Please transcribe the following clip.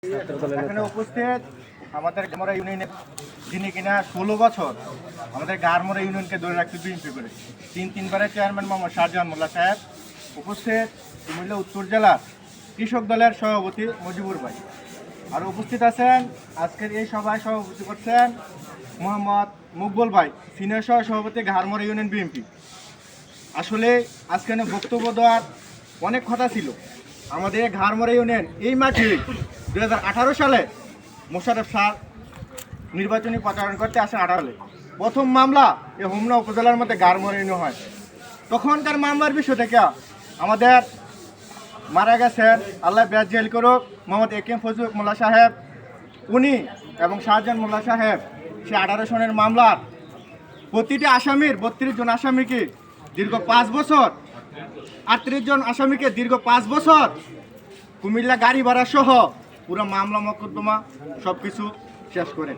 এখানে উপস্থিত আমাদের গারমোড়া ইউনিয়নের যিনি কিনা 16 বছর আমাদের গারমোড়া ইউনিয়নকে ধরে রাখতে বিএনপি করে তিনবারের চেয়ারম্যান মোহাম্মদ শাহজাহান মোল্লা সাহেব, উপস্থিত কুমিল্লা উত্তর জেলার কৃষক দলের সভাপতি মজিবুর ভাই, আর উপস্থিত আছেন আজকের এই সভায় সভাপতি করছেন মোহাম্মদ মুকবুল ভাই, সিনিয়র সহ সভাপতি গারমোড়া ইউনিয়ন বিএনপি। আসলে আজকে বক্তব্য দেওয়ার অনেক কথা ছিল। আমাদের গারমোড়া ইউনিয়ন এই মাঠে 2018 সালে মোশাররফ স্যার নির্বাচনী প্রচারণ করতে আসেন। 18 সালে প্রথম মামলা এই হোমনা উপজেলার মধ্যে গারমোড়া ইউনিয়ন হয়। তখনকার মামলার বিষয় থেকে আমাদের মারা গেছেন, আল্লাহ ব্যাজ জেল করুক, মোহাম্মদ একেএম ফজলুল মোল্লা সাহেব, উনি এবং শাহজাহান মোল্লা সাহেব সে 18 সনের মামলার প্রতিটি আসামির 32 জন আসামিকে দীর্ঘ 5 বছর, 38 জন আসামিকে দীর্ঘ 5 বছর কুমিল্লা গাড়ি ভাড়া সহ পুরো মামলা মকদ্দমা সব কিছু শেষ করে